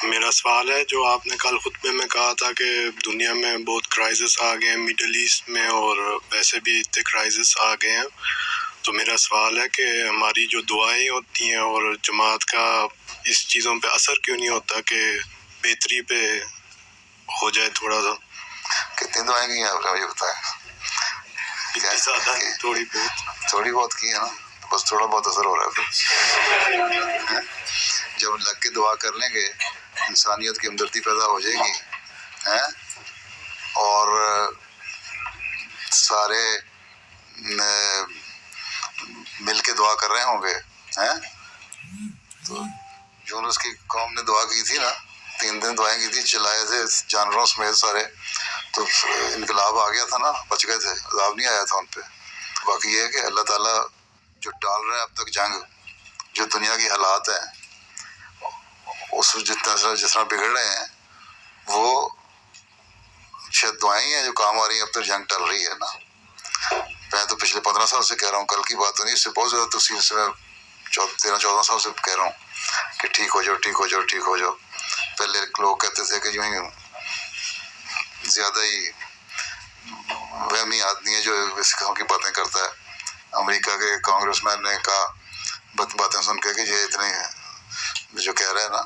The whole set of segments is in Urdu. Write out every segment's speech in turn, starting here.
میرا سوال ہے جو آپ نے کل خطبے میں کہا تھا کہ دنیا میں بہت کرائسس آ گئے ہیں مڈل ایسٹ میں، اور ویسے بھی اتنے کرائسس آ گئے ہیں، تو میرا سوال ہے کہ ہماری جو دعائیں ہوتی ہیں اور جماعت کا اس چیزوں پہ اثر کیوں نہیں ہوتا کہ بہتری پہ ہو جائے تھوڑا سا؟ کتنی دعائیں کی ہیں آپ نے مجھے بتائیں؟ اتنی زیادہ تھوڑی بہت کی ہے نا، بس تھوڑا بہت اثر ہو رہا ہے پھر جب لگ کے دعا کر لیں گے انسانیت کی ہمدردی پیدا ہو جائے گی، اور سارے مل کے دعا کر رہے ہوں گے، تو یونس کی قوم نے دعا کی تھی نا، 3 دن دعائیں کی تھی، چلائے تھے جانوروں سمیت سارے، تو انقلاب آ گیا تھا نا، بچ گئے تھے، عذاب نہیں آیا تھا ان پہ۔ باقی یہ ہے کہ اللہ تعالیٰ جو ڈال رہا ہے اب تک جنگ، جو دنیا کی حالات ہیں اس جس طرح بگڑ رہے ہیں، وہ شاید دعائیں ہیں جو کام آ رہی ہیں، اب تک جنگ ٹل رہی ہے نا۔ میں تو پچھلے 15 سال سے کہہ رہا ہوں، کل کی بات تو نہیں، اس سے بہت زیادہ تفصیل سے میں 13-14 سال سے کہہ رہا ہوں کہ ٹھیک ہو جاؤ، ٹھیک ہو جاؤ، ٹھیک ہو جاؤ۔ پہلے لوگ کہتے تھے کہ جو زیادہ ہی وہمی آدمی ہے جو اس قسم کی باتیں کرتا ہے۔ امریکہ کے کانگریس مین نے کہا باتیں سن کے کہ یہ اتنے جو کہہ رہے ہیں نا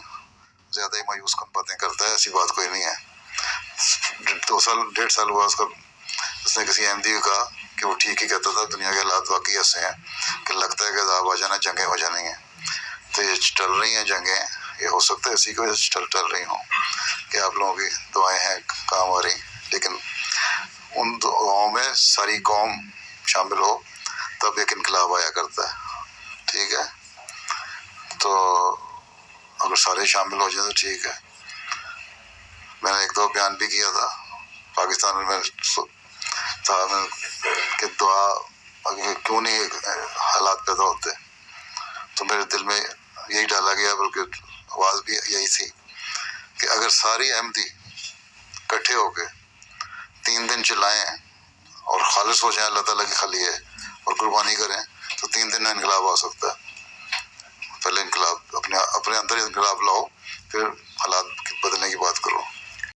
زیادہ ہی مایوس کن باتیں کرتا ہے، ایسی بات کوئی نہیں ہے۔ 1.5 سال ہوا اس نے کسی احمدی کو کہا کہ وہ ٹھیک ہی کہتا تھا، دنیا کے حالات واقعی ایسے ہیں کہ لگتا ہے کہ عذاب آ جانا، جنگیں ہو جانی ہیں، تو یہ ٹل رہی ہیں جنگیں، یہ ہو سکتا ہے اسی کی وجہ سے ٹل رہی ہوں کہ آپ لوگوں کی دعائیں ہیں کام آ رہی، لیکن ان دعاؤں میں ساری قوم شامل ہو تب ایک انقلاب آیا کرتا ہے، ٹھیک ہے؟ تو اگر سارے شامل ہو جائیں تو ٹھیک ہے۔ میں نے 1-2 بیان بھی کیا تھا پاکستان میں تھا کہ دعا کیوں نہیں حالات پیدا ہوتے، تو میرے دل میں یہی ڈالا گیا، بلکہ آواز بھی یہی تھی کہ اگر ساری احمدی اکٹھے ہو کے 3 دن چلائیں اور خالص ہو جائیں اللہ تعالیٰ کی خلی ہے اور قربانی کریں تو 3 دن میں انقلاب آ سکتا ہے۔ پہلے انقلاب اپنے اندر انقلاب لاؤ، پھر حالات بدلنے کی بات کرو۔